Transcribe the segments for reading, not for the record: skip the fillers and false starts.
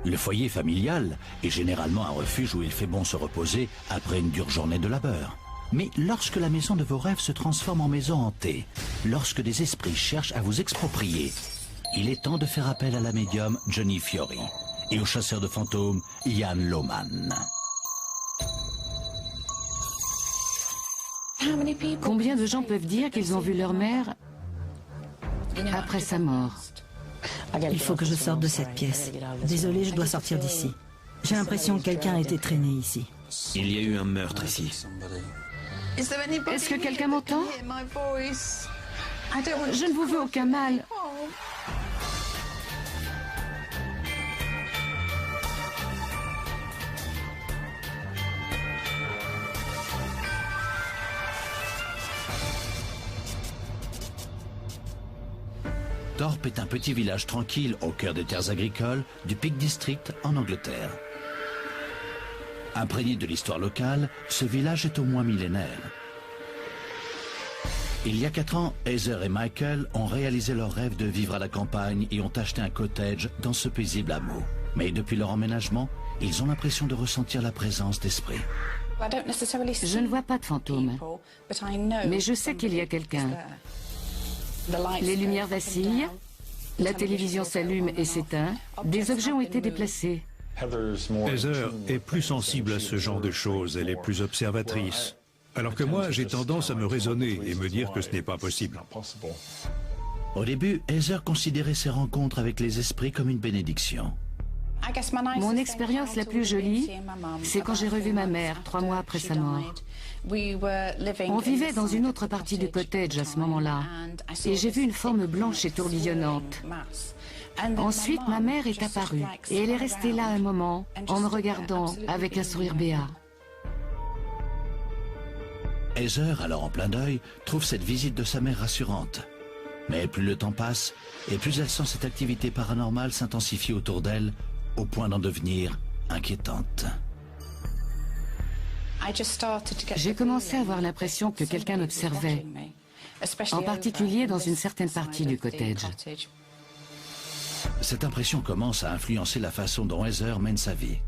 Le foyer familial est généralement un refuge où il fait bon se reposer après une dure journée de labeur. Mais lorsque la maison de vos rêves se transforme en maison hantée, lorsque des esprits cherchent à vous exproprier, il est temps de faire appel à la médium Johnny Fiori et au chasseur de fantômes Ian Lohman. Combien de gens peuvent dire qu'ils ont vu leur mère après sa mort? Il faut que je sorte de cette pièce. Désolée, je dois sortir d'ici. J'ai l'impression que quelqu'un a été traîné ici. Il y a eu un meurtre ici. Est-ce que quelqu'un m'entend? Je ne vous veux aucun mal. Thorpe est un petit village tranquille au cœur des terres agricoles du Peak District en Angleterre. Imprégné de l'histoire locale, ce village est au moins millénaire. Il y a 4 ans, Heather et Michael ont réalisé leur rêve de vivre à la campagne et ont acheté un cottage dans ce paisible hameau. Mais depuis leur emménagement, ils ont l'impression de ressentir la présence d'esprits. Je ne vois pas de fantômes, mais je sais qu'il y a quelqu'un. Les lumières vacillent, la télévision s'allume et s'éteint, des objets ont été déplacés. Heather est plus sensible à ce genre de choses, elle est plus observatrice. Alors que moi, j'ai tendance à me raisonner et me dire que ce n'est pas possible. Au début, Heather considérait ses rencontres avec les esprits comme une bénédiction. Mon expérience la plus jolie, c'est quand j'ai revu ma mère 3 mois après sa mort. On vivait dans une autre partie du cottage à ce moment-là, et j'ai vu une forme blanche et tourbillonnante. Ensuite, ma mère est apparue, et elle est restée là un moment, en me regardant avec un sourire béat. Heather, alors en plein deuil, trouve cette visite de sa mère rassurante. Mais plus le temps passe, et plus elle sent cette activité paranormale s'intensifier autour d'elle, au point d'en devenir inquiétante. J'ai commencé à avoir l'impression que quelqu'un m'observait, en particulier dans une certaine partie du cottage. Cette impression commence à influencer la façon dont Heather mène sa vie.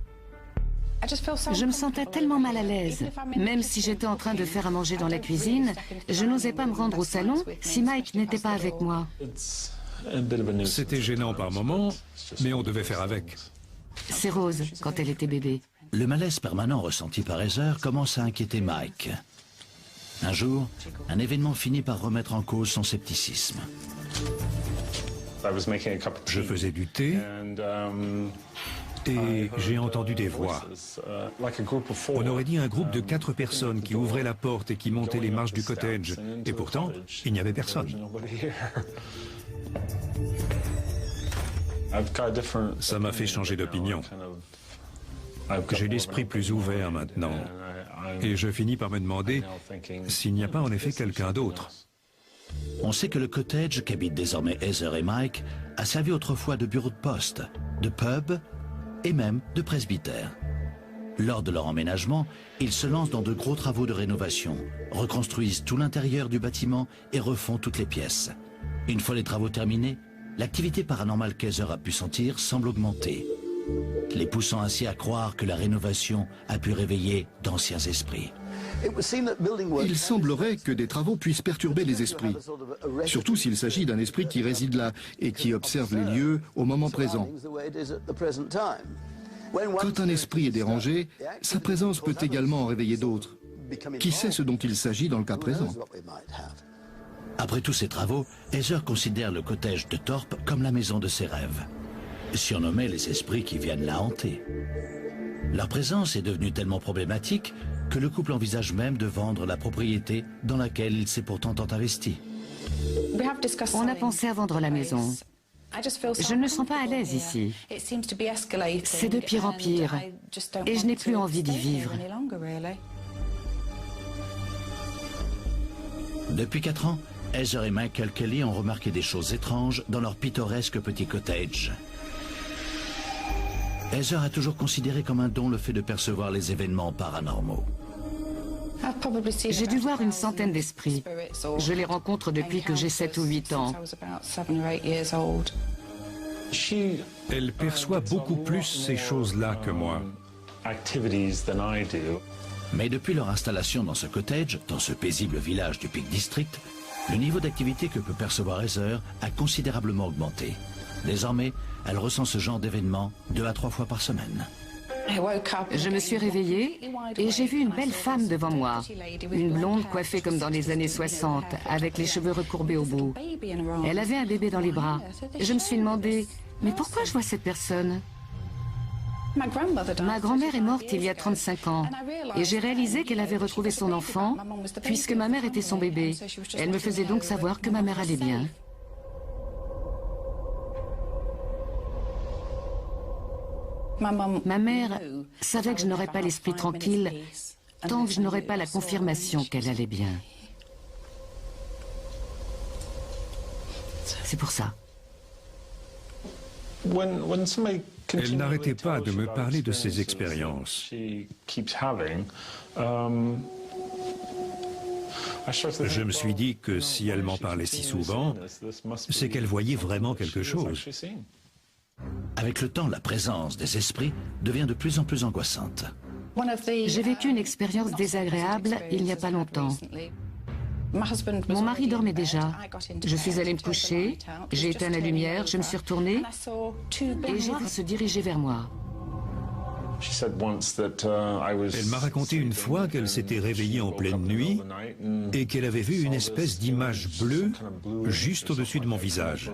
Je me sentais tellement mal à l'aise. Même si j'étais en train de faire à manger dans la cuisine, je n'osais pas me rendre au salon si Mike n'était pas avec moi. C'était gênant par moments, mais on devait faire avec. C'est Rose, quand elle était bébé. Le malaise permanent ressenti par Heather commence à inquiéter Mike. Un jour, un événement finit par remettre en cause son scepticisme. Je faisais du thé et j'ai entendu des voix. On aurait dit un groupe de 4 personnes qui ouvraient la porte et qui montaient les marches du cottage. Et pourtant, il n'y avait personne. Ça m'a fait changer d'opinion. J'ai l'esprit plus ouvert maintenant. Et je finis par me demander s'il n'y a pas en effet quelqu'un d'autre. On sait que le cottage qu'habitent désormais Heather et Mike a servi autrefois de bureau de poste, de pub et même de presbytère. Lors de leur emménagement, ils se lancent dans de gros travaux de rénovation, reconstruisent tout l'intérieur du bâtiment et refont toutes les pièces. Une fois les travaux terminés, l'activité paranormale qu'Heather a pu sentir semble augmenter, les poussant ainsi à croire que la rénovation a pu réveiller d'anciens esprits. Il semblerait que des travaux puissent perturber les esprits, surtout s'il s'agit d'un esprit qui réside là et qui observe les lieux au moment présent. Quand un esprit est dérangé, sa présence peut également en réveiller d'autres. Qui sait ce dont il s'agit dans le cas présent? Après tous ces travaux, Heather considère le cottage de Thorpe comme la maison de ses rêves, surnommée les esprits qui viennent la hanter. Leur présence est devenue tellement problématique que le couple envisage même de vendre la propriété dans laquelle il s'est pourtant tant investi. On a pensé à vendre la maison. Je ne me sens pas à l'aise ici. C'est de pire en pire. Et je n'ai plus envie d'y vivre. Depuis 4 ans, Heather et Michael Kelly ont remarqué des choses étranges dans leur pittoresque petit cottage. Heather a toujours considéré comme un don le fait de percevoir les événements paranormaux. J'ai dû voir une centaine d'esprits. Je les rencontre depuis que j'ai 7 ou 8 ans. Elle perçoit beaucoup plus ces choses-là que moi. Mais depuis leur installation dans ce cottage, dans ce paisible village du Peak District, le niveau d'activité que peut percevoir Heather a considérablement augmenté. Désormais, elle ressent ce genre d'événements 2 à 3 fois par semaine. Je me suis réveillée et j'ai vu une belle femme devant moi. Une blonde coiffée comme dans les années 60, avec les cheveux recourbés au bout. Elle avait un bébé dans les bras. Je me suis demandé, mais pourquoi je vois cette personne ? Ma grand-mère est morte il y a 35 ans et j'ai réalisé qu'elle avait retrouvé son enfant puisque ma mère était son bébé. Elle me faisait donc savoir que ma mère allait bien. Ma mère savait que je n'aurais pas l'esprit tranquille tant que je n'aurais pas la confirmation qu'elle allait bien. C'est pour ça. Elle n'arrêtait pas de me parler de ses expériences. Je me suis dit que si elle m'en parlait si souvent, c'est qu'elle voyait vraiment quelque chose. Avec le temps, la présence des esprits devient de plus en plus angoissante. J'ai vécu une expérience désagréable il n'y a pas longtemps. Mon mari dormait déjà. Je suis allée me coucher, j'ai éteint la lumière, je me suis retournée et j'ai vu se diriger vers moi. Elle m'a raconté une fois qu'elle s'était réveillée en pleine nuit et qu'elle avait vu une espèce d'image bleue juste au-dessus de mon visage.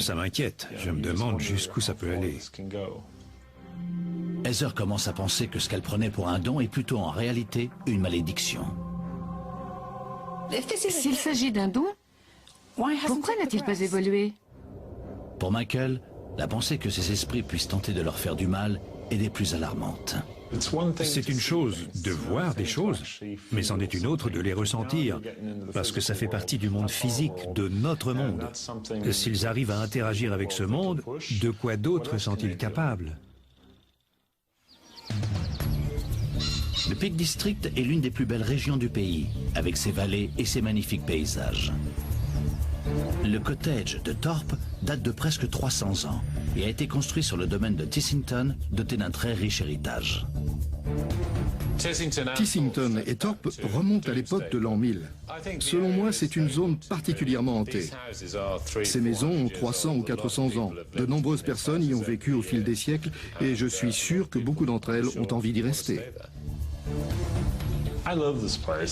Ça m'inquiète, je me demande jusqu'où ça peut aller. Heather commence à penser que ce qu'elle prenait pour un don est plutôt en réalité une malédiction. S'il s'agit d'un don, pourquoi n'a-t-il pas évolué? Pour Michael, la pensée que ces esprits puissent tenter de leur faire du mal est des plus alarmantes. C'est une chose de voir des choses, mais c'en est une autre de les ressentir, parce que ça fait partie du monde physique, de notre monde. S'ils arrivent à interagir avec ce monde, de quoi d'autre sont-ils capables? Le Peak District est l'une des plus belles régions du pays, avec ses vallées et ses magnifiques paysages. Le cottage de Thorpe date de presque 300 ans et a été construit sur le domaine de Tissington, doté d'un très riche héritage. Tissington et Thorpe remontent à l'époque de l'an 1000. Selon moi, c'est une zone particulièrement hantée. Ces maisons ont 300 ou 400 ans. De nombreuses personnes y ont vécu au fil des siècles et je suis sûr que beaucoup d'entre elles ont envie d'y rester.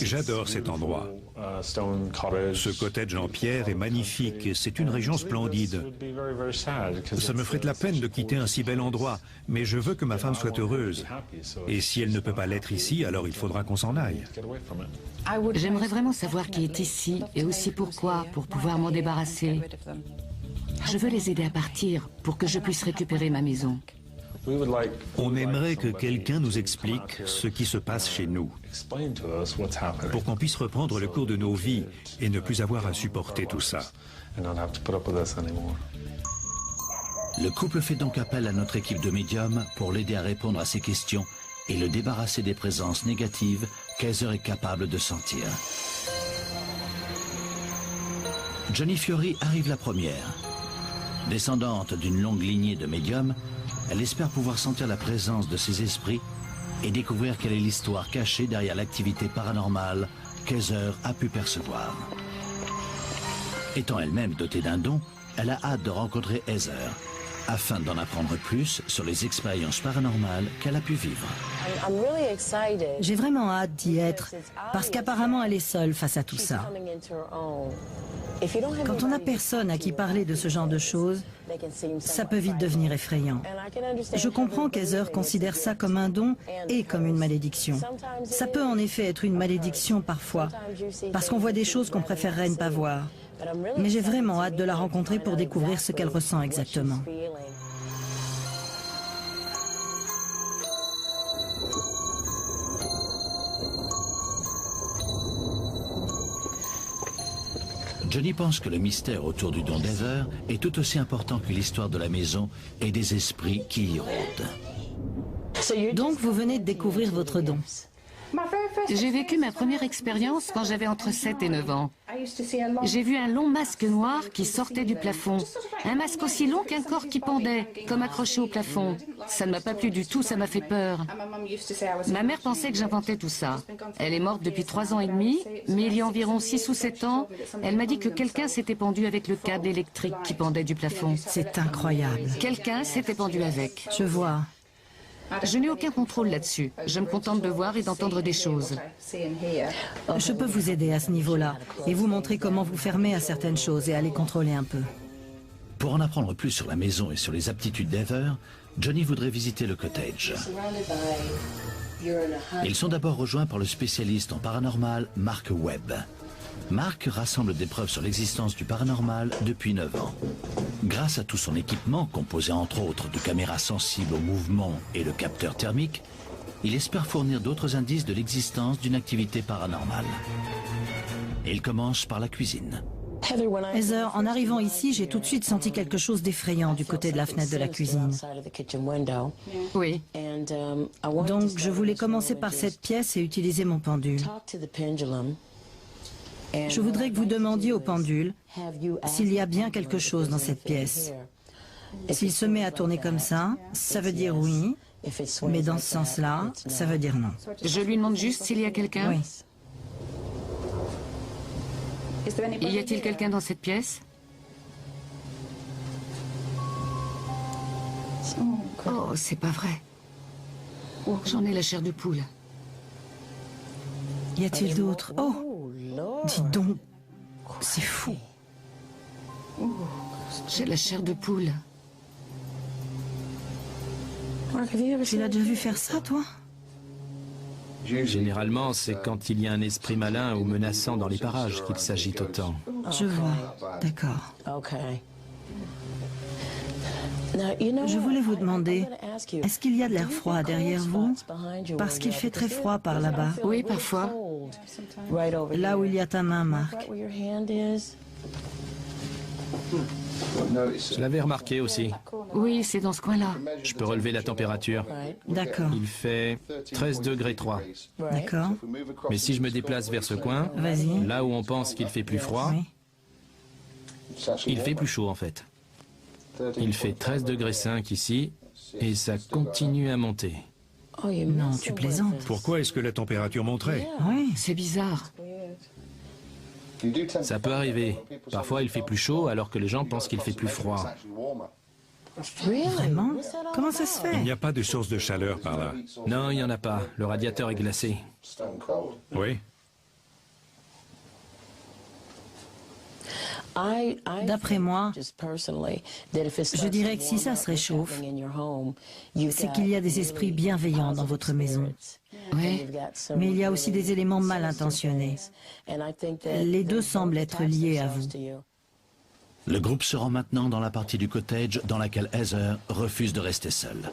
J'adore cet endroit. Ce cottage en pierre est magnifique et c'est une région splendide. Ça me ferait de la peine de quitter un si bel endroit, mais je veux que ma femme soit heureuse. Et si elle ne peut pas l'être ici, alors il faudra qu'on s'en aille. J'aimerais vraiment savoir qui est ici et aussi pourquoi, pour pouvoir m'en débarrasser. Je veux les aider à partir pour que je puisse récupérer ma maison. On aimerait que quelqu'un nous explique ce qui se passe chez nous, pour qu'on puisse reprendre le cours de nos vies et ne plus avoir à supporter tout ça. Le couple fait donc appel à notre équipe de médiums pour l'aider à répondre à ces questions et le débarrasser des présences négatives qu'Heather est capable de sentir. Johnny Fiori arrive la première. Descendante d'une longue lignée de médiums, elle espère pouvoir sentir la présence de ces esprits et découvrir quelle est l'histoire cachée derrière l'activité paranormale qu'Heather a pu percevoir. Étant elle-même dotée d'un don, elle a hâte de rencontrer Heather, afin d'en apprendre plus sur les expériences paranormales qu'elle a pu vivre. J'ai vraiment hâte d'y être, parce qu'apparemment elle est seule face à tout ça. Quand on n'a personne à qui parler de ce genre de choses, ça peut vite devenir effrayant. Je comprends qu'Heather considère ça comme un don et comme une malédiction. Ça peut en effet être une malédiction parfois, parce qu'on voit des choses qu'on préférerait ne pas voir. Mais j'ai vraiment hâte de la rencontrer pour découvrir ce qu'elle ressent exactement. Johnny pense que le mystère autour du don d'Heather est tout aussi important que l'histoire de la maison et des esprits qui y rôdent. Donc vous venez de découvrir votre don. J'ai vécu ma première expérience quand j'avais entre 7 et 9 ans. J'ai vu un long masque noir qui sortait du plafond. Un masque aussi long qu'un corps qui pendait, comme accroché au plafond. Ça ne m'a pas plu du tout, ça m'a fait peur. Ma mère pensait que j'inventais tout ça. Elle est morte depuis 3 ans et demi, mais il y a environ 6 ou 7 ans, elle m'a dit que quelqu'un s'était pendu avec le câble électrique qui pendait du plafond. C'est incroyable. Quelqu'un s'était pendu avec. Je vois. Je n'ai aucun contrôle là-dessus. Je me contente de voir et d'entendre des choses. Je peux vous aider à ce niveau-là et vous montrer comment vous fermer à certaines choses et à les contrôler un peu. Pour en apprendre plus sur la maison et sur les aptitudes d'Heather, Johnny voudrait visiter le cottage. Ils sont d'abord rejoints par le spécialiste en paranormal Mark Webb. Mark rassemble des preuves sur l'existence du paranormal depuis 9 ans. Grâce à tout son équipement, composé entre autres de caméras sensibles au mouvement et le capteur thermique, il espère fournir d'autres indices de l'existence d'une activité paranormale. Et il commence par la cuisine. Heather, en arrivant ici, j'ai tout de suite senti quelque chose d'effrayant du côté de la fenêtre de la cuisine. Oui. Donc, je voulais commencer par cette pièce et utiliser mon pendule. Je voudrais que vous demandiez au pendule s'il y a bien quelque chose dans cette pièce. S'il se met à tourner comme ça veut dire oui, mais dans ce sens-là, ça veut dire non. Je lui demande juste s'il y a quelqu'un. Oui. Y a-t-il quelqu'un dans cette pièce? Oh, c'est pas vrai. J'en ai la chair de poule. Y a-t-il d'autres? Oh, dis donc, c'est fou. J'ai la chair de poule. Tu l'as déjà vu faire ça, toi? Généralement, c'est quand il y a un esprit malin ou menaçant dans les parages qu'il s'agite autant. Je vois, d'accord. Je voulais vous demander, est-ce qu'il y a de l'air froid derrière vous? Parce qu'il fait très froid par là-bas. Oui, parfois. Là où il y a ta main, Marc. Je l'avais remarqué aussi. Oui, c'est dans ce coin-là. Je peux relever la température. D'accord, Il fait 13 degrés 3. d'accord. Mais si je me déplace vers ce coin, Vas-y. là où on pense qu'il fait plus froid, Oui. il fait plus chaud en fait. Il fait 13 degrés 5 ici et ça continue à monter. Non, tu plaisantes. Pourquoi est-ce que la température monterait? Oui, C'est bizarre. Ça peut arriver. Parfois il fait plus chaud alors que les gens pensent qu'il fait plus froid. vraiment? Comment ça se Il fait? n'y a pas de source de chaleur par là. Non, il n'y en a pas. Le radiateur est glacé. Oui. D'après moi, je dirais que si ça se réchauffe, c'est qu'il y a des esprits bienveillants dans votre maison. Oui. Mais il y a aussi des éléments mal intentionnés. Les deux semblent être liés à vous. Le groupe se rend maintenant dans la partie du cottage dans laquelle Heather refuse de rester seule.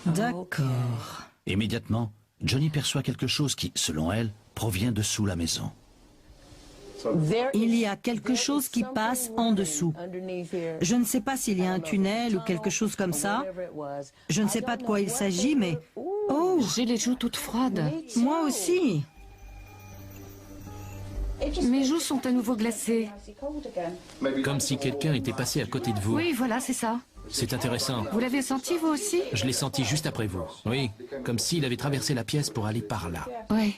D'accord. Immédiatement, Johnny perçoit quelque chose qui, selon elle, provient de sous la maison. Il y a quelque chose qui passe en dessous. Je ne sais pas s'il y a un tunnel ou quelque chose comme ça. Je ne sais pas de quoi il s'agit, mais... Oh, J'ai les joues toutes froides. moi aussi. Mes joues sont à nouveau glacées. Comme si quelqu'un était passé à côté de vous. Oui, voilà, c'est ça. C'est intéressant. Vous l'avez senti, vous aussi? Je l'ai senti juste après vous. Oui, comme s'il avait traversé la pièce pour aller par là. Oui.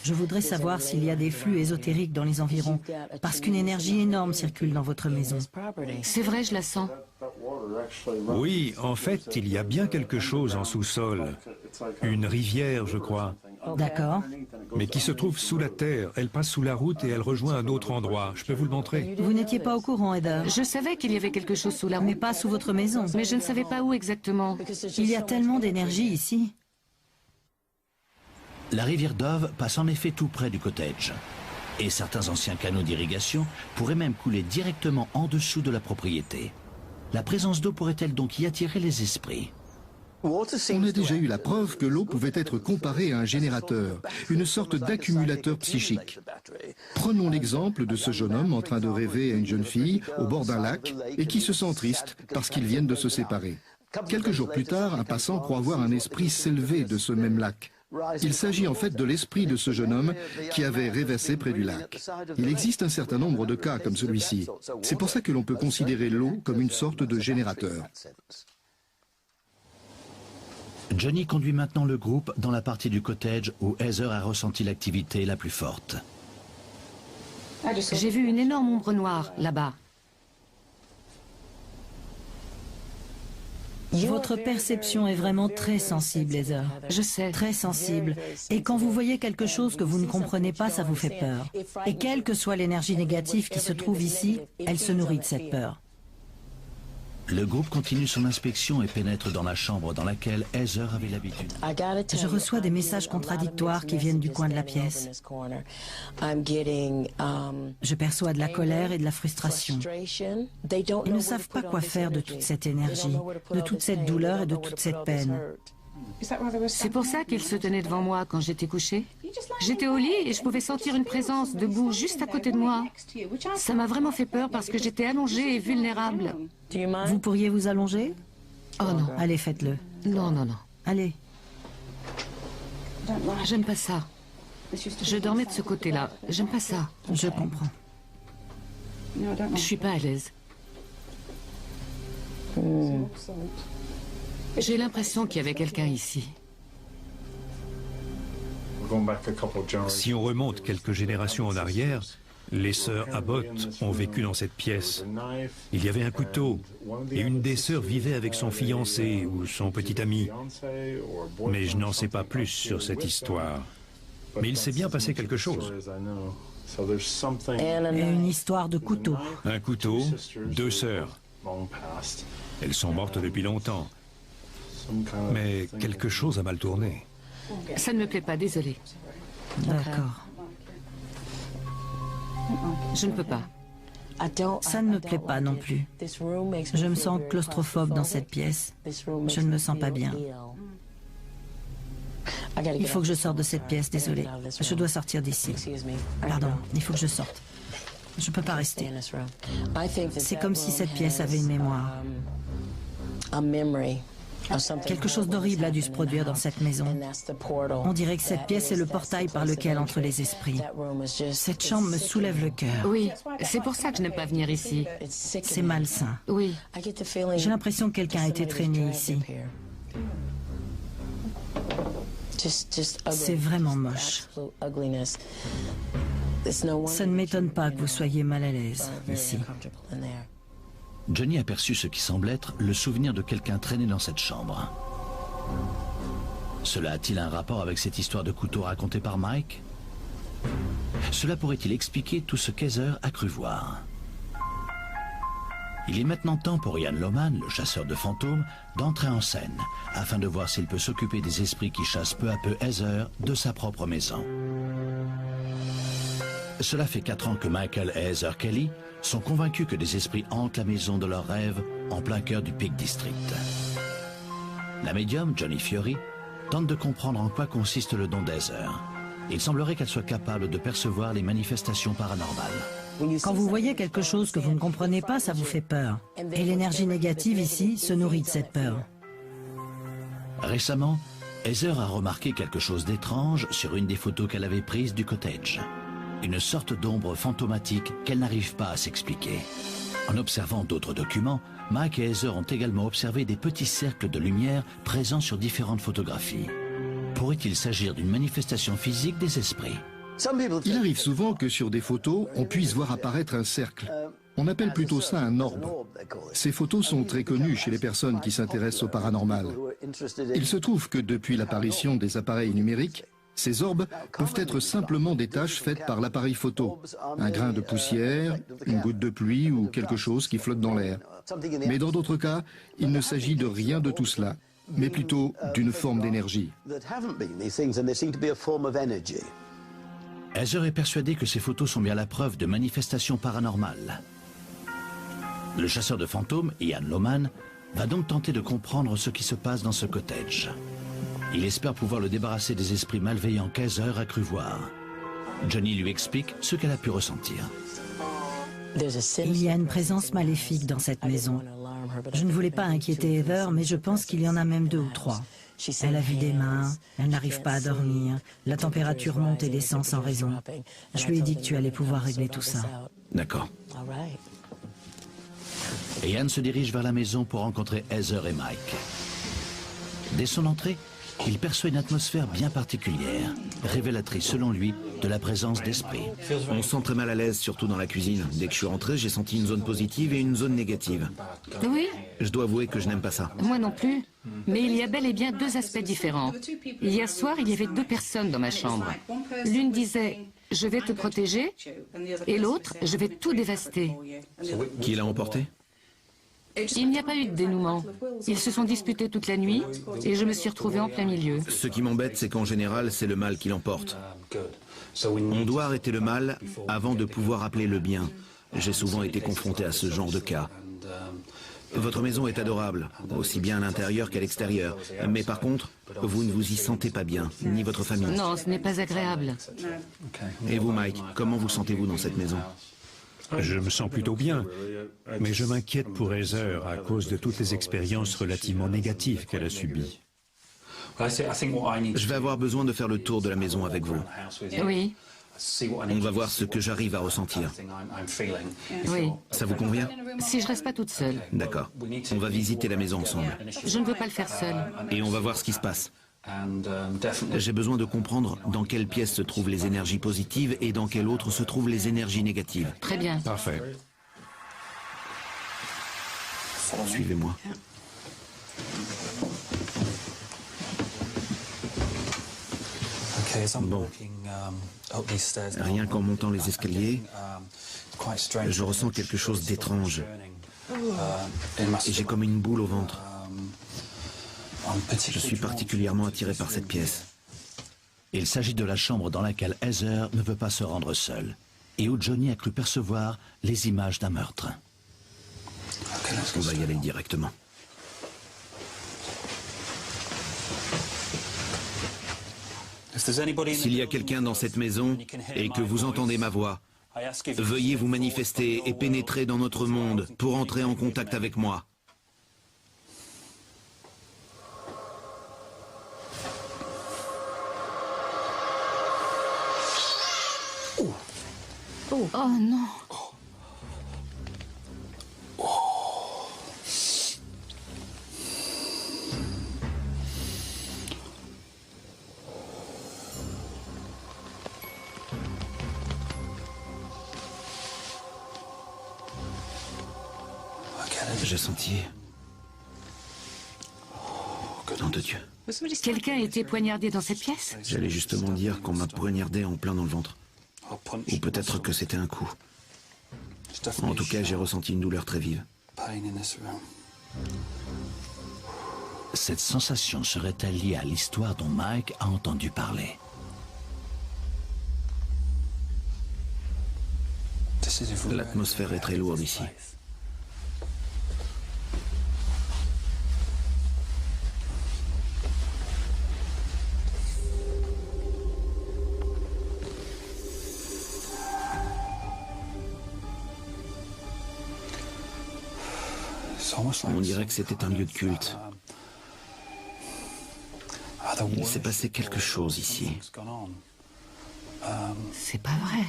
Je voudrais savoir s'il y a des flux ésotériques dans les environs, parce qu'une énergie énorme circule dans votre maison. C'est vrai, je la sens. Oui, en fait, il y a bien quelque chose en sous-sol. Une rivière, je crois. D'accord. Mais qui se trouve sous la terre. Elle passe sous la route et elle rejoint un autre endroit. Je peux vous le montrer. Vous n'étiez pas au courant, Heather, Je savais qu'il y avait quelque chose sous la mais route, pas sous votre maison. mais je ne savais pas où exactement. Il y a tellement d'énergie ici. La rivière Dove passe en effet tout près du cottage. Et certains anciens canaux d'irrigation pourraient même couler directement en dessous de la propriété. La présence d'eau pourrait-elle donc y attirer les esprits? On a déjà eu la preuve que l'eau pouvait être comparée à un générateur, une sorte d'accumulateur psychique. Prenons l'exemple de ce jeune homme en train de rêver à une jeune fille au bord d'un lac et qui se sent triste parce qu'ils viennent de se séparer. Quelques jours plus tard, un passant croit voir un esprit s'élever de ce même lac. Il s'agit en fait de l'esprit de ce jeune homme qui avait rêvassé près du lac. Il existe un certain nombre de cas comme celui-ci. C'est pour ça que l'on peut considérer l'eau comme une sorte de générateur. Johnny conduit maintenant le groupe dans la partie du cottage où Heather a ressenti l'activité la plus forte. J'ai vu une énorme ombre noire, là-bas. Votre perception est vraiment très sensible, Heather. Je sais. Très sensible. Et quand vous voyez quelque chose que vous ne comprenez pas, ça vous fait peur. Et quelle que soit l'énergie négative qui se trouve ici, elle se nourrit de cette peur. Le groupe continue son inspection et pénètre dans la chambre dans laquelle Heather avait l'habitude. Je reçois des messages contradictoires qui viennent du coin de la pièce. Je perçois de la colère et de la frustration. Ils ne savent pas quoi faire de toute cette énergie, de toute cette douleur et de toute cette peine. C'est pour ça qu'il se tenait devant moi quand j'étais couchée. J'étais au lit et je pouvais sentir une présence debout juste à côté de moi. Ça m'a vraiment fait peur parce que j'étais allongée et vulnérable. Vous pourriez vous allonger? Oh non. Allez, faites-le. Non, non, non. Allez. J'aime pas ça. Je dormais de ce côté-là. J'aime pas ça. Je comprends. Je suis pas à l'aise. J'ai l'impression qu'il y avait quelqu'un ici. Si on remonte quelques générations en arrière, les sœurs Abbott ont vécu dans cette pièce. Il y avait un couteau et une des sœurs vivait avec son fiancé ou son petit ami. Mais je n'en sais pas plus sur cette histoire. Mais il s'est bien passé quelque chose. Une histoire de couteau. Un couteau, deux sœurs. Elles sont mortes depuis longtemps. Mais quelque chose a mal tourné. Ça ne me plaît pas, désolée. D'accord. Je ne peux pas. Ça ne me plaît pas non plus. Je me sens claustrophobe dans cette pièce. Je ne me sens pas bien. Il faut que je sorte de cette pièce, désolée. Je dois sortir d'ici. Pardon, il faut que je sorte. Je ne peux pas rester. C'est comme si cette pièce avait une mémoire. Quelque chose d'horrible a dû se produire dans cette maison. On dirait que cette pièce est le portail par lequel entrent les esprits. Cette chambre me soulève le cœur. Oui, c'est pour ça que je n'aime pas venir ici. C'est malsain. Oui. J'ai l'impression que quelqu'un a été traîné ici. C'est vraiment moche. Ça ne m'étonne pas que vous soyez mal à l'aise ici. Johnny aperçut ce qui semble être le souvenir de quelqu'un traîné dans cette chambre. Cela a-t-il un rapport avec cette histoire de couteau racontée par Mike? Cela pourrait-il expliquer tout ce qu'Heather a cru voir? Il est maintenant temps pour Ian Lohman, le chasseur de fantômes, d'entrer en scène, afin de voir s'il peut s'occuper des esprits qui chassent peu à peu Heather de sa propre maison. Cela fait 4 ans que Michael et Heather Kelly sont convaincus que des esprits hantent la maison de leurs rêves en plein cœur du Peak District. La médium, Johnny Fiori, tente de comprendre en quoi consiste le don d'Heather. Il semblerait qu'elle soit capable de percevoir les manifestations paranormales. Quand vous voyez quelque chose que vous ne comprenez pas, ça vous fait peur. Et l'énergie négative ici se nourrit de cette peur. Récemment, Heather a remarqué quelque chose d'étrange sur une des photos qu'elle avait prises du cottage. Une sorte d'ombre fantomatique qu'elle n'arrive pas à s'expliquer. En observant d'autres documents, Mike et Heather ont également observé des petits cercles de lumière présents sur différentes photographies. Pourrait-il s'agir d'une manifestation physique des esprits? Il arrive souvent que sur des photos, on puisse voir apparaître un cercle. On appelle plutôt ça un orbe. Ces photos sont très connues chez les personnes qui s'intéressent au paranormal. Il se trouve que depuis l'apparition des appareils numériques, ces orbes peuvent être simplement des taches faites par l'appareil photo, un grain de poussière, une goutte de pluie ou quelque chose qui flotte dans l'air. Mais dans d'autres cas, il ne s'agit de rien de tout cela, mais plutôt d'une forme d'énergie. Heather est persuadée que ces photos sont bien la preuve de manifestations paranormales. Le chasseur de fantômes, Ian Lohman, va donc tenter de comprendre ce qui se passe dans ce cottage. Il espère pouvoir le débarrasser des esprits malveillants qu'Heather a cru voir. Johnny lui explique ce qu'elle a pu ressentir. Il y a une présence maléfique dans cette maison. Je ne voulais pas inquiéter Heather, mais je pense qu'il y en a même 2 ou 3. Elle a vu des mains, elle n'arrive pas à dormir, la température monte et descend sans raison. Je lui ai dit que tu allais pouvoir régler tout ça. D'accord. Et Ian se dirige vers la maison pour rencontrer Heather et Mike. Dès son entrée, il perçoit une atmosphère bien particulière, révélatrice selon lui de la présence d'esprit. On se sent très mal à l'aise, surtout dans la cuisine. Dès que je suis rentré, j'ai senti une zone positive et une zone négative. Oui, Je dois avouer que je n'aime pas ça. moi non plus. Mais il y a bel et bien deux aspects différents. Hier soir, il y avait deux personnes dans ma chambre. L'une disait « je vais te protéger » et l'autre « je vais tout dévaster ». Qui l'a emporté? Il n'y a pas eu de dénouement. Ils se sont disputés toute la nuit et je me suis retrouvée en plein milieu. Ce qui m'embête, c'est qu'en général, c'est le mal qui l'emporte. On doit arrêter le mal avant de pouvoir appeler le bien. J'ai souvent été confronté à ce genre de cas. Votre maison est adorable, aussi bien à l'intérieur qu'à l'extérieur. Mais par contre, vous ne vous y sentez pas bien, ni votre famille. Non, ce n'est pas agréable. Et vous, Mike, comment vous sentez-vous dans cette maison? Je me sens plutôt bien, mais je m'inquiète pour Heather à cause de toutes les expériences relativement négatives qu'elle a subies. Je vais avoir besoin de faire le tour de la maison avec vous. Oui, On va voir ce que j'arrive à ressentir. oui. Ça vous convient? Si je reste pas toute seule. D'accord. On va visiter la maison ensemble. Je ne veux pas le faire seule. Et on va voir ce qui se passe. J'ai besoin de comprendre dans quelle pièce se trouvent les énergies positives et dans quelle autre se trouvent les énergies négatives. Très bien. Parfait. Suivez-moi. Bon. Rien qu'en montant les escaliers, je ressens quelque chose d'étrange. Et j'ai comme une boule au ventre. Je suis particulièrement attiré par cette pièce. Il s'agit de la chambre dans laquelle Heather ne veut pas se rendre seule et où Johnny a cru percevoir les images d'un meurtre. On va y aller directement. S'il y a quelqu'un dans cette maison et que vous entendez ma voix, veuillez vous manifester et pénétrer dans notre monde pour entrer en contact avec moi. Oh non. J'ai senti... Nom de Dieu. Quelqu'un a été poignardé dans cette pièce? J'allais justement dire qu'on m'a poignardé en plein dans le ventre. Ou peut-être que c'était un coup. En tout cas, j'ai ressenti une douleur très vive. Cette sensation serait-elle liée à l'histoire dont Mike a entendu parler? L'atmosphère est très lourde ici. On dirait que c'était un lieu de culte. Il s'est passé quelque chose ici. C'est pas vrai.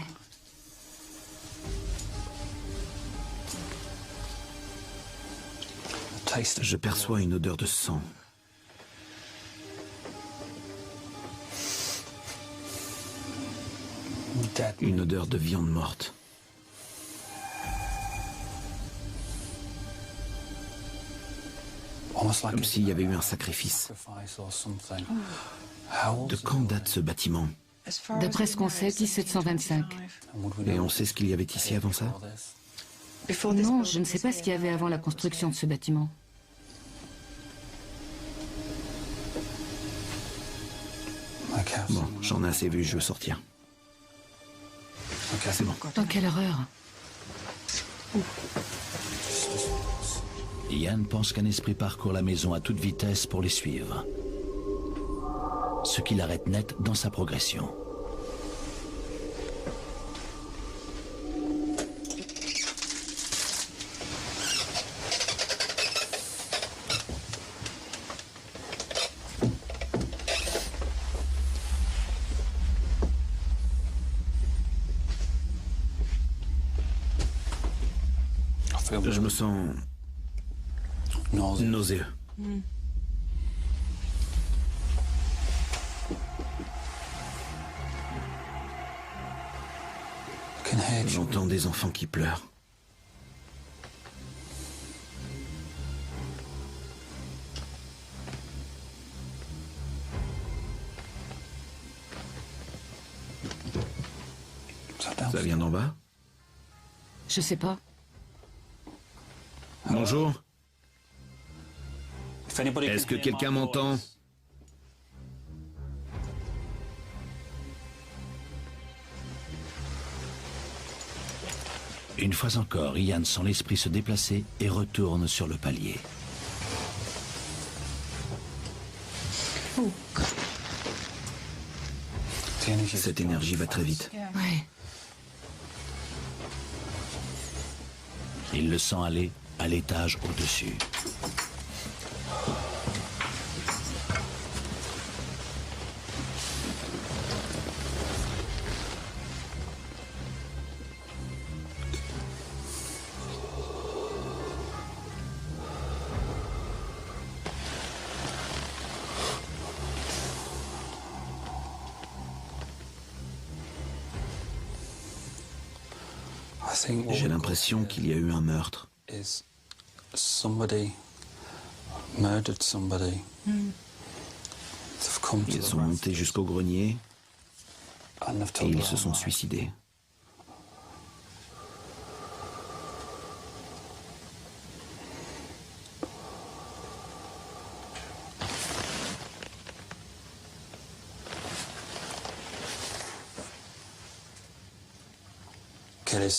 Je perçois une odeur de sang. Une odeur de viande morte. Comme s'il y avait eu un sacrifice. De quand date ce bâtiment? D'après ce qu'on sait, 1725. Et on sait ce qu'il y avait ici avant ça? Non, je ne sais pas ce qu'il y avait avant la construction de ce bâtiment. Bon, j'en ai assez vu, je veux sortir. C'est bon. Dans quelle horreur! Ian pense qu'un esprit parcourt la maison à toute vitesse pour les suivre. Ce qui l'arrête net dans sa progression. Je me sens nauséeux. J'entends des enfants qui pleurent. Ça vient d'en bas? Je sais pas. Bonjour. Est-ce que quelqu'un m'entend? Une fois encore, Ian sent l'esprit se déplacer et retourne sur le palier. Cette énergie va très vite. Ouais. Il le sent aller à l'étage au-dessus. J'ai l'impression qu'il y a eu un meurtre. Ils sont montés jusqu'au grenier et ils se sont suicidés.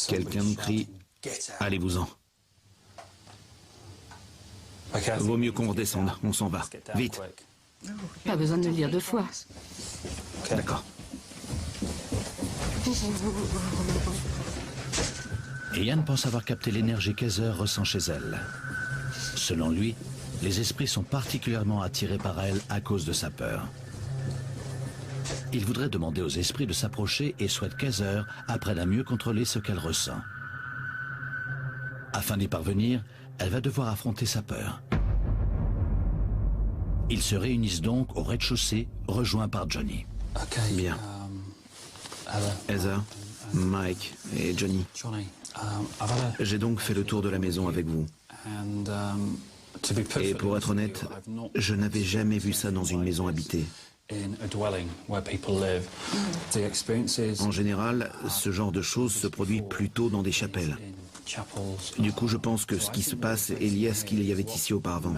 Quelqu'un nous crie « Allez-vous-en ». Vaut mieux qu'on redescende, on s'en va. Vite. Pas besoin de le dire deux fois. D'accord. Et Ian pense avoir capté l'énergie qu'Heather ressent chez elle. Selon lui, les esprits sont particulièrement attirés par elle à cause de sa peur. Il voudrait demander aux esprits de s'approcher et souhaite qu'Heather apprenne à mieux contrôler ce qu'elle ressent. Afin d'y parvenir, elle va devoir affronter sa peur. Ils se réunissent donc au rez-de-chaussée, rejoints par Johnny. Bien. Heather, Mike et Johnny. J'ai donc fait le tour de la maison avec vous. Et pour être honnête, je n'avais jamais vu ça dans une maison habitée. En général, ce genre de choses se produit plutôt dans des chapelles. Du coup, je pense que ce qui se passe est lié à ce qu'il y avait ici auparavant.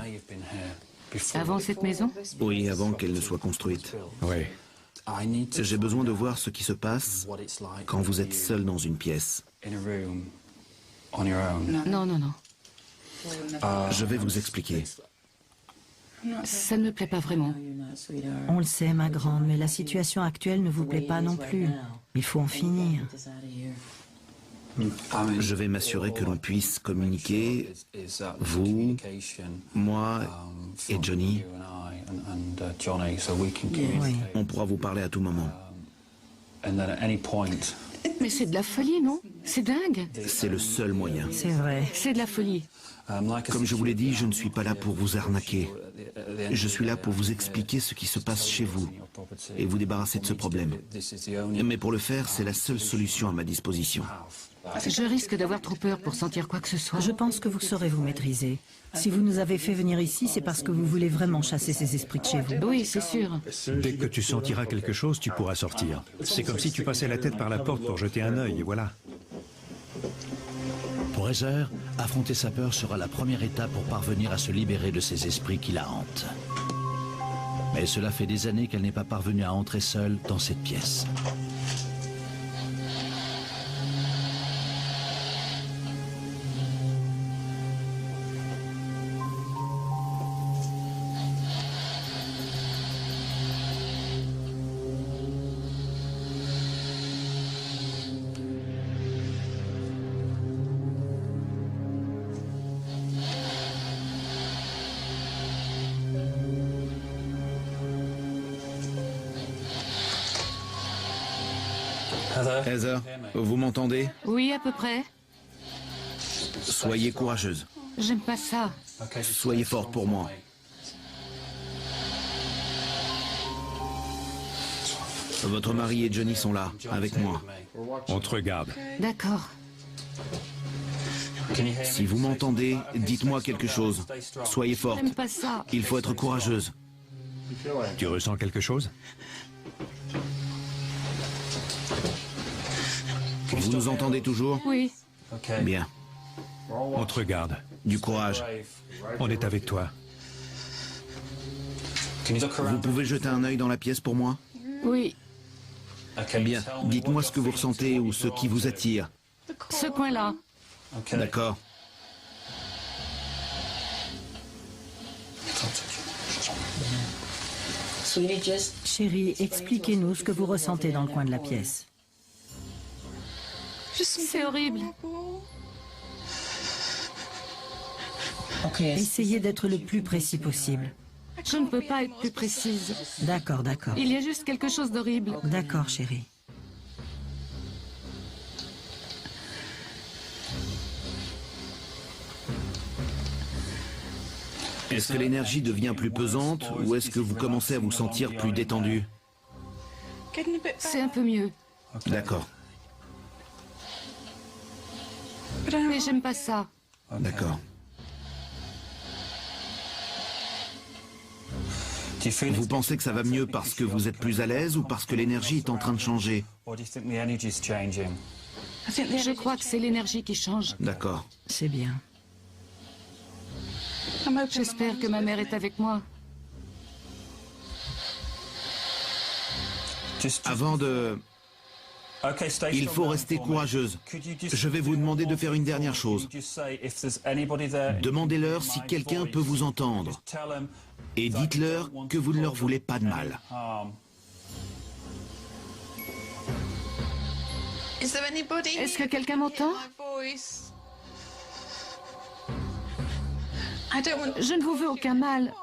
Avant cette maison? Oui, avant qu'elle ne soit construite. Oui. J'ai besoin de voir ce qui se passe quand vous êtes seul dans une pièce. Non, non, non. Je vais vous expliquer. Ça ne me plaît pas vraiment. On le sait, ma grande, mais la situation actuelle ne vous plaît pas non plus. Il faut en finir. Je vais m'assurer que l'on puisse communiquer, vous, moi et Johnny. Oui. On pourra vous parler à tout moment. Mais c'est de la folie, non? C'est dingue. C'est le seul moyen. C'est vrai. C'est de la folie. Comme je vous l'ai dit, je ne suis pas là pour vous arnaquer. Je suis là pour vous expliquer ce qui se passe chez vous et vous débarrasser de ce problème. Mais pour le faire, c'est la seule solution à ma disposition. Je risque d'avoir trop peur pour sentir quoi que ce soit. Je pense que vous saurez vous maîtriser. Si vous nous avez fait venir ici, c'est parce que vous voulez vraiment chasser ces esprits de chez vous. Oui, c'est sûr. Dès que tu sentiras quelque chose, tu pourras sortir. C'est comme si tu passais la tête par la porte pour jeter un œil, et voilà. Pour Heather, affronter sa peur sera la première étape pour parvenir à se libérer de ces esprits qui la hantent. Mais cela fait des années qu'elle n'est pas parvenue à entrer seule dans cette pièce. Heather, vous m'entendez? Oui, à peu près. Soyez courageuse. J'aime pas ça. Soyez forte pour moi. Votre mari et Johnny sont là, avec moi. On te regarde. D'accord. Si vous m'entendez, dites-moi quelque chose. Soyez forte. J'aime pas ça. Il faut être courageuse. Tu ressens quelque chose? Vous nous entendez toujours? Oui. Bien. On te regarde. Du courage. On est avec toi. Vous pouvez jeter un œil dans la pièce pour moi? Oui. Bien. Dites-moi ce que vous ressentez ou ce qui vous attire. Ce coin-là. D'accord. Chérie, expliquez-nous ce que vous ressentez dans le coin de la pièce. C'est horrible. Essayez d'être le plus précis possible. Je ne peux pas être plus précise. D'accord, d'accord. Il y a juste quelque chose d'horrible. D'accord, chérie. Est-ce que l'énergie devient plus pesante ou est-ce que vous commencez à vous sentir plus détendu? C'est un peu mieux. D'accord, Mais j'aime pas ça. d'accord. Vous pensez que ça va mieux parce que vous êtes plus à l'aise ou parce que l'énergie est en train de changer? Je crois que c'est l'énergie qui change. D'accord. C'est bien. J'espère que ma mère est avec moi. Avant de... Il faut rester courageuse. Je vais vous demander de faire une dernière chose. Demandez-leur si quelqu'un peut vous entendre. Et dites-leur que vous ne leur voulez pas de mal. Est-ce que quelqu'un m'entend? Je ne vous veux aucun mal.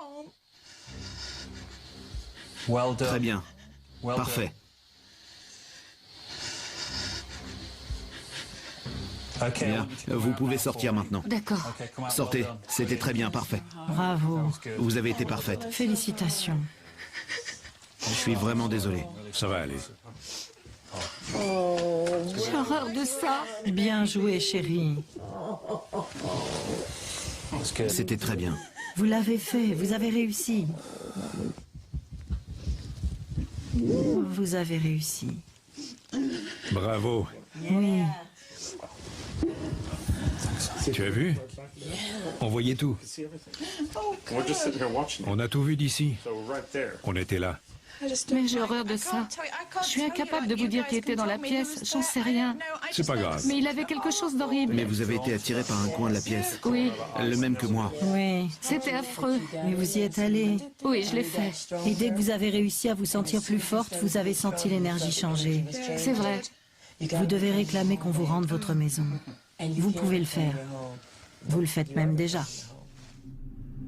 Très bien. Parfait. Bien. Vous pouvez sortir maintenant. D'accord. Sortez. C'était très bien. Parfait. Bravo. Vous avez été parfaite. Félicitations. Je suis vraiment désolé. Ça va aller. J'ai horreur de ça. Bien joué, chérie. C'était très bien. Vous l'avez fait, vous avez réussi. Vous avez réussi. Bravo. Oui. Tu as vu? On voyait tout. On a tout vu d'ici. On était là. Mais j'ai horreur de ça. Je suis incapable de vous dire qui était dans la pièce. J'en sais rien. C'est pas grave. Mais il avait quelque chose d'horrible. Mais vous avez été attiré par un coin de la pièce. Oui. Le même que moi. Oui. C'était affreux. Mais vous y êtes allé. Oui, je l'ai fait. Et dès que vous avez réussi à vous sentir plus forte, vous avez senti l'énergie changer. C'est vrai. Vous devez réclamer qu'on vous rende votre maison. Vous pouvez le faire. Vous le faites même déjà.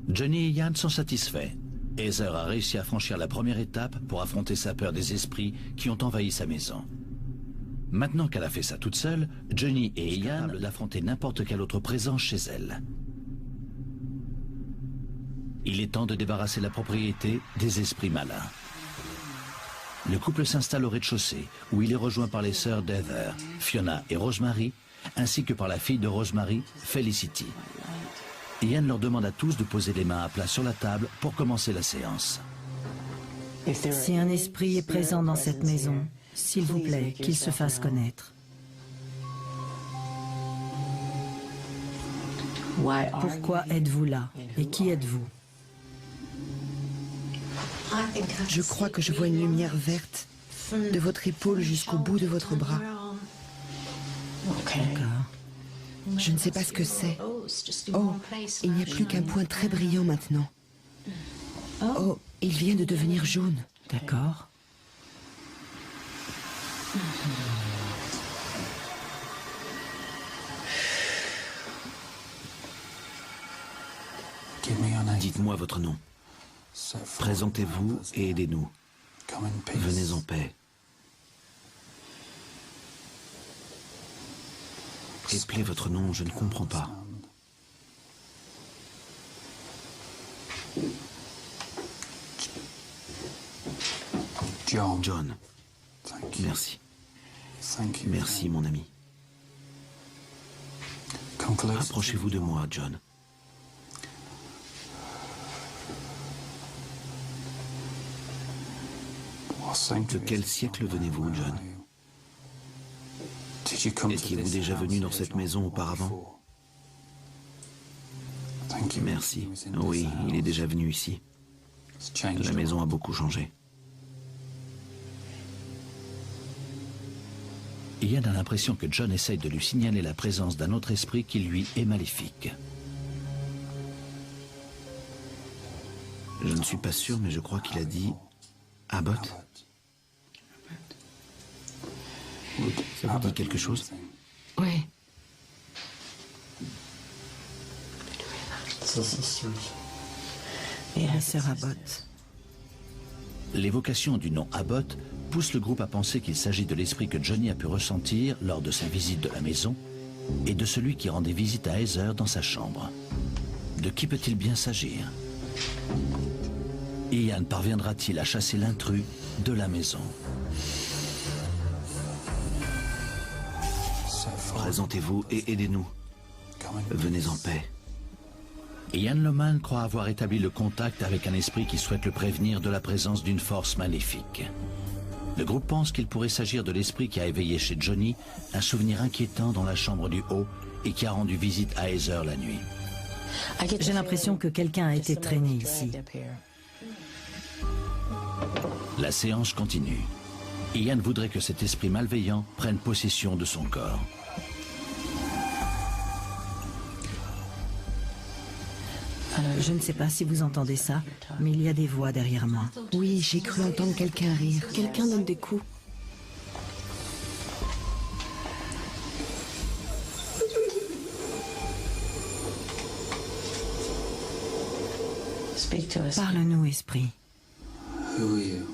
Johnny et Ian sont satisfaits. Heather a réussi à franchir la première étape pour affronter sa peur des esprits qui ont envahi sa maison. Maintenant qu'elle a fait ça toute seule, Johnny et Ian peuvent affronter n'importe quelle autre présence chez elle. Il est temps de débarrasser la propriété des esprits malins. Le couple s'installe au rez-de-chaussée, où il est rejoint par les sœurs d'Heather, Fiona et Rosemary, ainsi que par la fille de Rosemary, Felicity. Ian leur demande à tous de poser les mains à plat sur la table pour commencer la séance. Si un esprit est présent dans cette maison, s'il vous plaît, qu'il se fasse connaître. Pourquoi êtes-vous là? Et qui êtes-vous? Je crois que je vois une lumière verte de votre épaule jusqu'au bout de votre bras. D'accord. Je ne sais pas ce que c'est. Oh, il n'y a plus qu'un point très brillant maintenant. Oh, il vient de devenir jaune. D'accord. Dites-moi votre nom. Présentez-vous et aidez-nous. Venez en paix. Appelez votre nom, je ne comprends pas. John, merci. Merci, mon ami. Approchez-vous de moi, John. De quel siècle venez-vous, John? Étiez-vous déjà venu dans cette maison auparavant? Merci. Oui, il est déjà venu ici. La maison a beaucoup changé. Ian a l'impression que John essaye de lui signaler la présence d'un autre esprit qui lui est maléfique. Je ne suis pas sûr, mais je crois qu'il a dit Abbott. Ça vous dit quelque chose? Oui. Et la sœur Abbott. L'évocation du nom Abbott pousse le groupe à penser qu'il s'agit de l'esprit que Johnny a pu ressentir lors de sa visite de la maison et de celui qui rendait visite à Heather dans sa chambre. De qui peut-il bien s'agir? Ian parviendra-t-il à chasser l'intrus de la maison? Présentez-vous et aidez-nous. Venez en paix. Ian Lohman croit avoir établi le contact avec un esprit qui souhaite le prévenir de la présence d'une force maléfique. Le groupe pense qu'il pourrait s'agir de l'esprit qui a éveillé chez Johnny un souvenir inquiétant dans la chambre du haut et qui a rendu visite à Heather la nuit. J'ai l'impression que quelqu'un a été traîné ici. La séance continue. Ian voudrait que cet esprit malveillant prenne possession de son corps. Je ne sais pas si vous entendez ça, mais il y a des voix derrière moi. Oui, j'ai cru entendre quelqu'un rire. Quelqu'un donne des coups. Parle-nous, esprit. Who are you?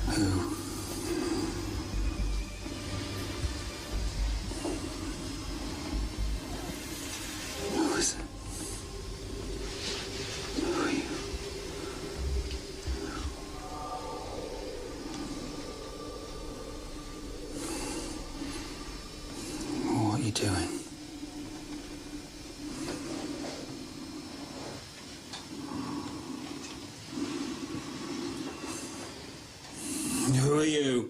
Who? Who is it? Who are you? What are you doing? Who are you?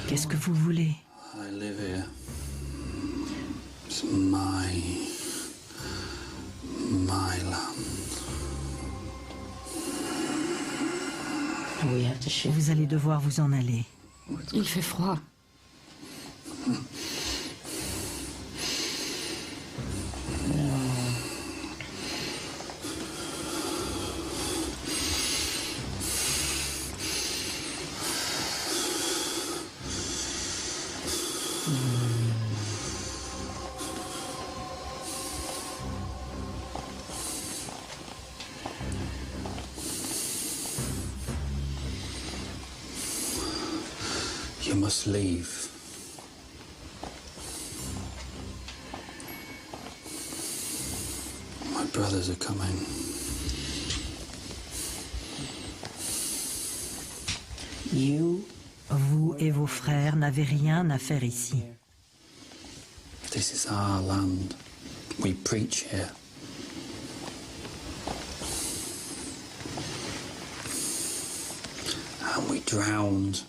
Qu'est-ce que vous voulez? I live here. It's my land. Vous allez devoir vous en aller. Il fait froid. You must leave. My brothers are coming. Vous et vos frères n'avez rien à faire ici. This is our land. We preach here. And we drowned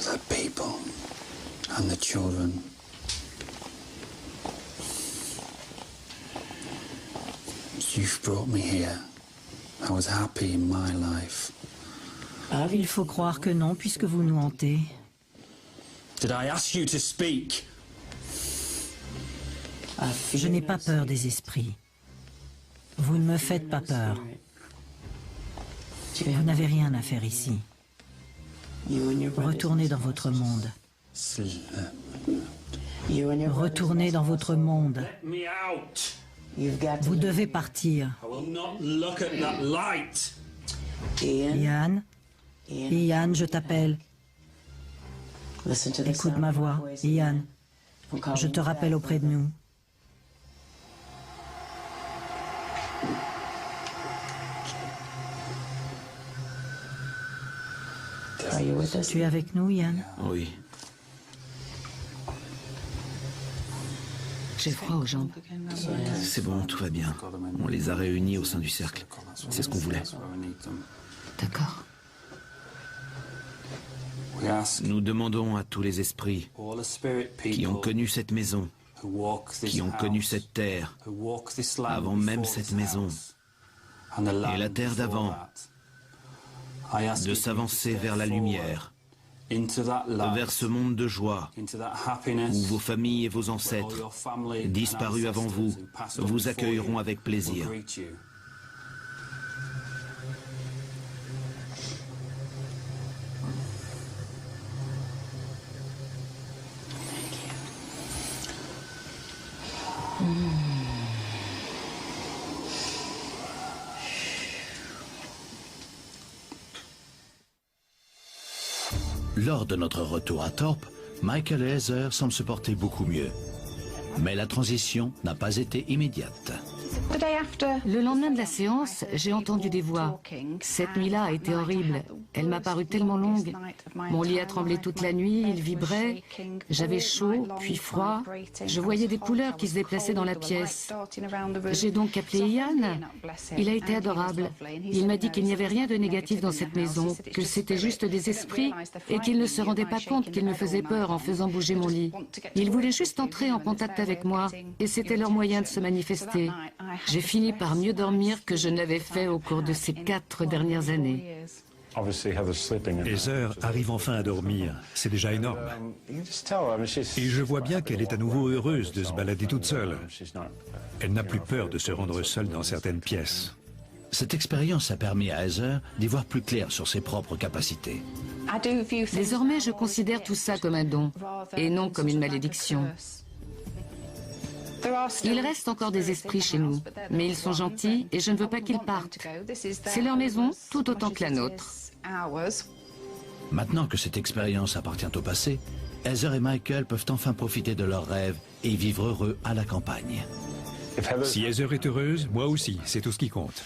the people and the children. You've brought me here. I was happy in my life. Il faut croire que non, puisque vous nous hantez. Did I ask you to speak? Je n'ai pas peur des esprits. Vous ne me faites pas peur. Vous n'avez rien à faire ici. Retournez dans votre monde. Retournez dans votre monde. Vous devez partir. Ian, Ian, je t'appelle. Écoute ma voix, Ian. Je te rappelle auprès de nous. Tu es avec nous, Yann? Oui. J'ai froid aux jambes. C'est bon, tout va bien. On les a réunis au sein du cercle. C'est ce qu'on voulait. D'accord. Nous demandons à tous les esprits qui ont connu cette maison, qui ont connu cette terre, avant même cette maison, et la terre d'avant, de s'avancer vers la lumière, vers ce monde de joie, où vos familles et vos ancêtres, disparus avant vous, vous accueilleront avec plaisir. Lors de notre retour à Thorpe, Michael et Heather semblent se porter beaucoup mieux. Mais la transition n'a pas été immédiate. Le lendemain de la séance, j'ai entendu des voix. Cette nuit-là a été horrible. Elle m'a paru tellement longue. Mon lit a tremblé toute la nuit, il vibrait. J'avais chaud, puis froid. Je voyais des couleurs qui se déplaçaient dans la pièce. J'ai donc appelé Ian. Il a été adorable. Il m'a dit qu'il n'y avait rien de négatif dans cette maison, que c'était juste des esprits et qu'il ne se rendait pas compte qu'ils me faisaient peur en faisant bouger mon lit. Ils voulaient juste entrer en contact avec moi et c'était leur moyen de se manifester. J'ai fini par mieux dormir que je n'avais fait au cours de ces 4 dernières années. Heather arrive enfin à dormir, c'est déjà énorme. Et je vois bien qu'elle est à nouveau heureuse de se balader toute seule. Elle n'a plus peur de se rendre seule dans certaines pièces. Cette expérience a permis à Heather d'y voir plus clair sur ses propres capacités. Désormais, je considère tout ça comme un don, et non comme une malédiction. Il reste encore des esprits chez nous, mais ils sont gentils et je ne veux pas qu'ils partent. C'est leur maison, tout autant que la nôtre. Maintenant que cette expérience appartient au passé, Heather et Michael peuvent enfin profiter de leurs rêves et vivre heureux à la campagne. Si Heather est heureuse, moi aussi, c'est tout ce qui compte.